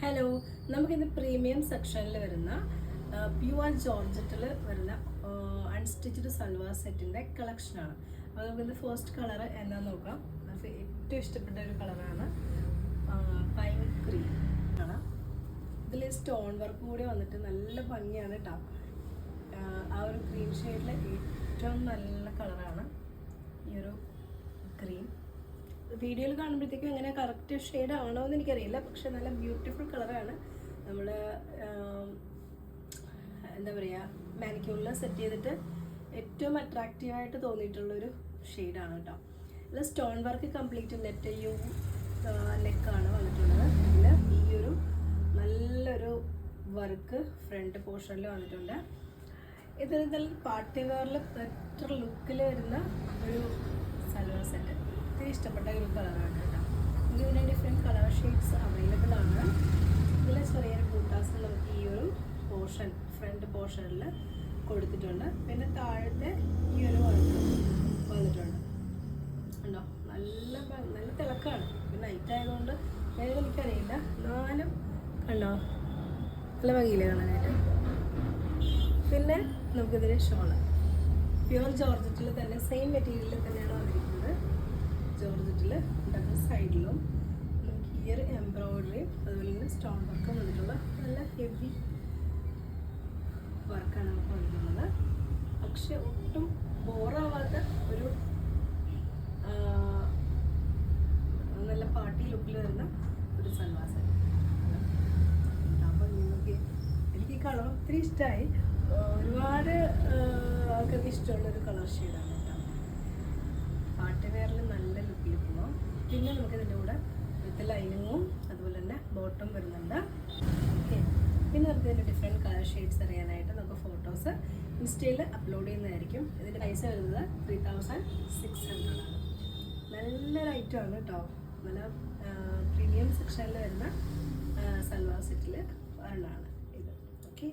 Hello, നമുക്കിന്ന് premium സെക്ഷനിൽ വരുന്ന പ്യുവർ ജോർജറ്റിൽ വരുന്ന അൺസ്റ്റിച്ച്ഡ് സൽവാർ സെറ്റിൻ്റെ കളക്ഷനാണ്. അപ്പോൾ നമുക്കിന്ന് ഫസ്റ്റ് കളർ എന്താണെന്ന് നോക്കാം. നമുക്ക് ഏറ്റവും ഇഷ്ടപ്പെട്ട ഒരു കളറാണ് പൈൻ ക്രീം ആണ്. ഇതിൽ സ്റ്റോൺ വർക്ക് കൂടി വന്നിട്ട് നല്ല ഭംഗിയാണ് കേട്ടോ. ആ ഒരു ക്രീം ഷെയ്ഡിലെ ഏറ്റവും നല്ല കളറാണ് ഈ ഒരു ക്രീം. വീഡിയോയിൽ കാണുമ്പോഴത്തേക്കും എങ്ങനെ കറക്റ്റ് ഷെയ്ഡ് ആണോ എന്ന് എനിക്കറിയില്ല, പക്ഷെ നല്ല ബ്യൂട്ടിഫുൾ കളറാണ്. നമ്മൾ എന്താ പറയുക, മാനിക്യൂറിൽ സെറ്റ് ചെയ്തിട്ട് ഏറ്റവും അട്രാക്റ്റീവായിട്ട് തോന്നിയിട്ടുള്ളൊരു ഷെയ്ഡാണ് കേട്ടോ. ഇത് സ്റ്റോൺ വർക്ക് കംപ്ലീറ്റ് നെക്കാണ് വന്നിട്ടുള്ളത്. ഇതിൽ ഈ ഒരു നല്ലൊരു വർക്ക് ഫ്രണ്ട് പോർഷനിൽ വന്നിട്ടുണ്ട്. ഇത് പാർട്ടി വെയറിൽ ബെറ്റർ ലുക്കിൽ വരുന്ന ഒരു സൽവാർ സെറ്റ്. ഒത്തിരി ഇഷ്ടപ്പെട്ട ഒരു കളറാണ് കേട്ടോ. ഇതിന് ഡിഫറെൻറ്റ് കളർ ഷെയ്ഡ്സ് അവൈലബിൾ ആണ്. ഇതിൽ ചെറിയൊരു ബൂട്ടാസ് നമുക്ക് ഈ ഒരു പോർഷൻ ഫ്രണ്ട് പോർഷനിൽ കൊടുത്തിട്ടുണ്ട്. പിന്നെ താഴത്തെ ഈ ഒരു വർക്ക് വന്നിട്ടുണ്ട്. ഉണ്ടോ, നല്ല നല്ല തിളക്കമാണ്. പിന്നെ നൈറ്റ് ആയതുകൊണ്ട് എനിക്കറിയില്ല, എന്നാലും കണ്ടോ നല്ല ഭംഗിയില്ലേ കാണാനായിട്ട്. പിന്നെ നമുക്കിതിന് ഷോള് പ്യുവർ ജോർജറ്റിൽ തന്നെ സെയിം മെറ്റീരിയലിൽ തന്നെയാണ് വന്നിരിക്കുന്നത്. ജോർജറ്റിൽ ഡബിൾ സൈഡിലും നമുക്ക് ഈ ഒരു എംബ്രോയിഡറിയും അതുപോലെ തന്നെ സ്റ്റോൺ വർക്കും വന്നിട്ടുള്ള നല്ല ഹെവി വർക്കാണ് നമുക്ക് വന്നിട്ടുള്ളത്. പക്ഷെ ഒട്ടും ബോറാവാത്ത ഒരു നല്ല പാർട്ടി ലുക്കിൽ വരുന്ന ഒരു സൽവാർ സെറ്റ്. അപ്പം നിങ്ങൾക്ക് എനിക്ക് ഈ കളർ ഒത്തിരി ഇഷ്ടമായി. ഒരുപാട് ആൾക്കാർക്ക് ഇഷ്ടമുള്ളൊരു കളർ ഷെയ്ഡാണ് കേട്ടോ. പാർട്ടി വെയറിൽ നല്ല ലുക്കിൽ പോകാം. പിന്നെ നമുക്ക് ഇതിൻ്റെ കൂടെ വിത്ത് ലൈനിങ്ങും അതുപോലെ തന്നെ ബോട്ടം വരുന്നുണ്ട്. ഓക്കെ, പിന്നെ നമുക്ക് ഇതിൻ്റെ ഡിഫറെൻറ്റ് കളർ ഷെയ്ഡ്സ് അറിയാനായിട്ട് നമുക്ക് ഫോട്ടോസ് ഇൻസ്റ്റയിൽ അപ്ലോഡ് ചെയ്യുന്നതായിരിക്കും. ഇതിൻ്റെ പൈസ വരുന്നത് 3600 ആണ്. നല്ലൊരു ഐറ്റമാണ് കേട്ടോ. നല്ല പ്രീമിയം സെക്ഷനിൽ വരുന്ന സൽവാർ സെറ്റിൽ ഒരെണ്ണമാണ് ഇത്. ഓക്കെ.